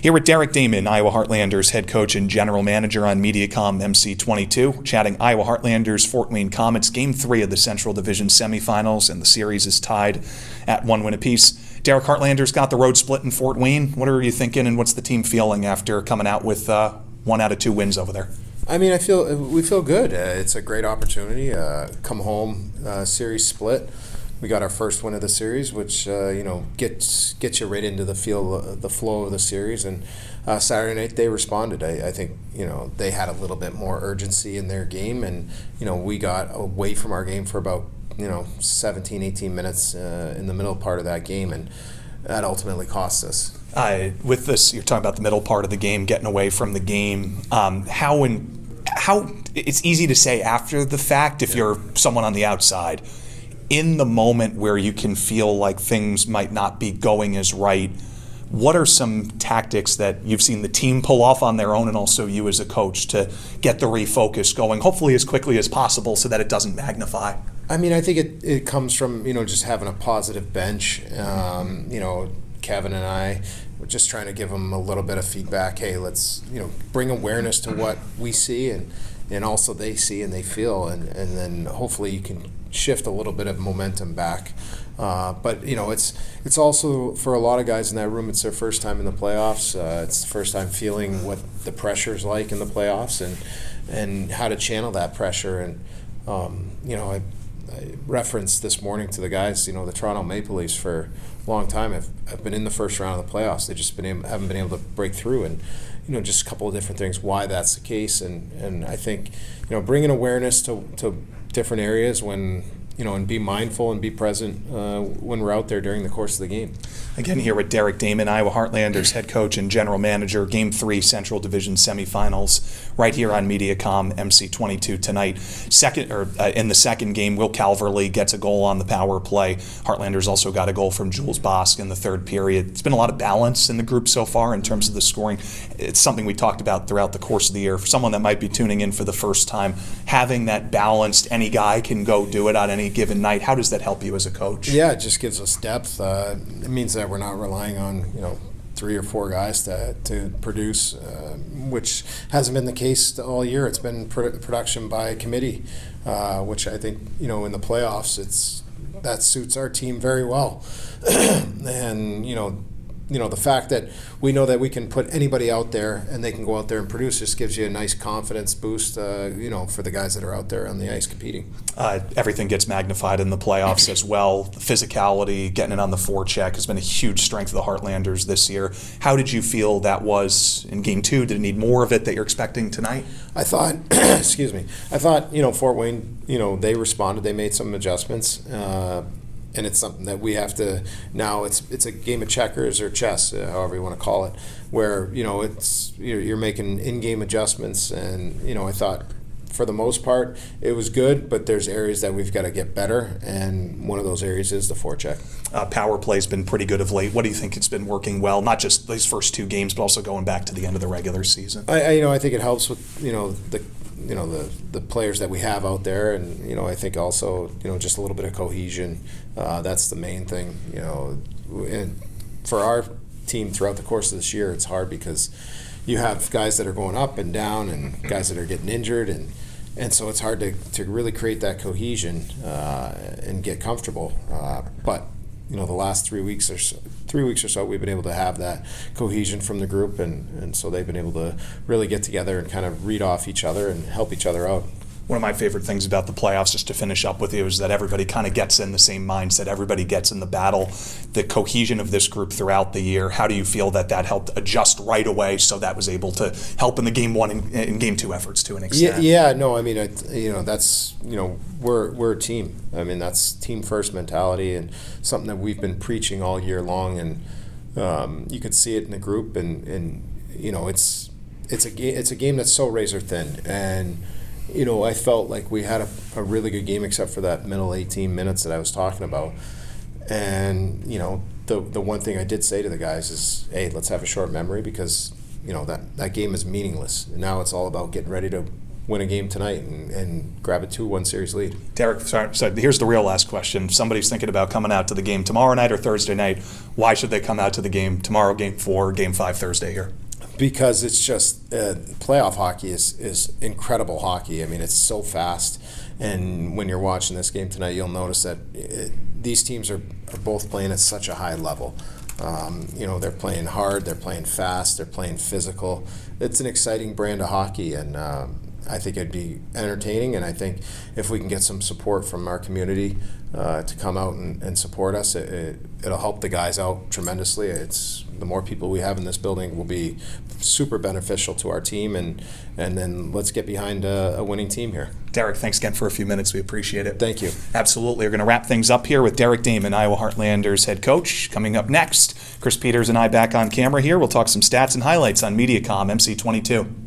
Here with Derek Damon, Iowa Heartlanders head coach and general manager on Mediacom MC22, chatting Iowa Heartlanders Fort Wayne Comets Game 3 of the Central Division semifinals, and the series is tied at 1 win apiece. Derek, Heartlanders got the road split in Fort Wayne. What are you thinking, and what's the team feeling after coming out with 1 out of 2 wins over there? I mean, we feel good. It's a great opportunity. Come home, series split. We got our first win of the series, which gets you right into the flow of the series. And Saturday night they responded. I think they had a little bit more urgency in their game, and we got away from our game for about 17, 18 minutes in the middle part of that game, and that ultimately cost us. With this, you're talking about the middle part of the game, getting away from the game. How it's easy to say after the fact if you're someone on the outside. In the moment where you can feel like things might not be going as right, what are some tactics that you've seen the team pull off on their own, and also you as a coach, to get the refocus going, hopefully as quickly as possible so that it doesn't magnify? I mean, I think it comes from just having a positive bench. Kevin and I were just trying to give them a little bit of feedback. Hey, let's bring awareness to what we see and also they see and they feel, and then hopefully you can shift a little bit of momentum back. But it's also, for a lot of guys in that room, it's their first time in the playoffs. It's the first time feeling what the pressure's like in the playoffs and how to channel that pressure. And I referenced this morning to the guys, the Toronto Maple Leafs for a long time have been in the first round of the playoffs. They just haven't been able to break through, and just a couple of different things why that's the case. And I think bringing awareness to different areas when and be mindful and be present when we're out there during the course of the game. Again, here with Derek Damon, Iowa Heartlanders head coach and general manager, Game 3 Central Division semifinals, right here on Mediacom MC22 tonight. In the second game, Will Calverley gets a goal on the power play. Heartlanders also got a goal from Jules Bosk in the third period. It's been a lot of balance in the group so far in terms of the scoring. It's something we talked about throughout the course of the year. For someone that might be tuning in for the first time, having that balanced, any guy can go do it on any given night. How does that help you as a coach? Yeah, it just gives us depth. It means that we're not relying on 3 or 4 guys to produce, which hasn't been the case all year. It's been production by committee, which I think in the playoffs that suits our team very well. And the fact that we know that we can put anybody out there and they can go out there and produce just gives you a nice confidence boost, for the guys that are out there on the ice competing. Everything gets magnified in the playoffs as well. The physicality, getting it on the forecheck has been a huge strength of the Heartlanders this year. How did you feel that was in Game 2? Did it need more of it that you're expecting tonight? I thought, Fort Wayne, they responded. They made some adjustments. And it's something that we have to now. It's a game of checkers or chess, however you want to call it, where you're making in-game adjustments. And I thought for the most part it was good, but there's areas that we've got to get better, and one of those areas is the forecheck. Power play's been pretty good of late. What do you think it's been working well? Not just these first 2 games, but also going back to the end of the regular season. I think it helps with the players that we have out there, and I think also just a little bit of cohesion. That's the main thing. And for our team throughout the course of this year, it's hard because you have guys that are going up and down and guys that are getting injured, and so it's hard to really create that cohesion and get comfortable. But the last 3 weeks or so, we've been able to have that cohesion from the group, and so they've been able to really get together and kind of read off each other and help each other out. One of my favorite things about the playoffs, just to finish up with you, is that everybody kind of gets in the same mindset. Everybody gets in the battle. The cohesion of this group throughout the year, how do you feel that helped adjust right away so that was able to help in the Game 1 and Game 2 efforts to an extent? Yeah, no, I mean, that's, we're a team. I mean, that's team first mentality, and something that we've been preaching all year long, and you could see it in the group, and it's a game that's so razor thin, and I felt like we had a really good game except for that middle 18 minutes that I was talking about. And, the one thing I did say to the guys is, hey, let's have a short memory, because, that game is meaningless. And now it's all about getting ready to win a game tonight and grab a 2-1 series lead. Derek, sorry, so here's the real last question. Somebody's thinking about coming out to the game tomorrow night or Thursday night. Why should they come out to the game tomorrow, Game 4, Game 5 Thursday here? Because it's just playoff hockey is incredible hockey. I mean, it's so fast. And when you're watching this game tonight, you'll notice that these teams are both playing at such a high level. They're playing hard, they're playing fast, they're playing physical. It's an exciting brand of hockey, and I think it'd be entertaining. And I think if we can get some support from our community to come out and support us, it'll help the guys out tremendously. The more people we have in this building will be super beneficial to our team, and then let's get behind a winning team here. Derek, thanks again for a few minutes. We appreciate it. Thank you. Absolutely. We're going to wrap things up here with Derek Damon, Iowa Heartlanders head coach. Coming up next, Chris Peters and I back on camera here. We'll talk some stats and highlights on MediaCom MC22.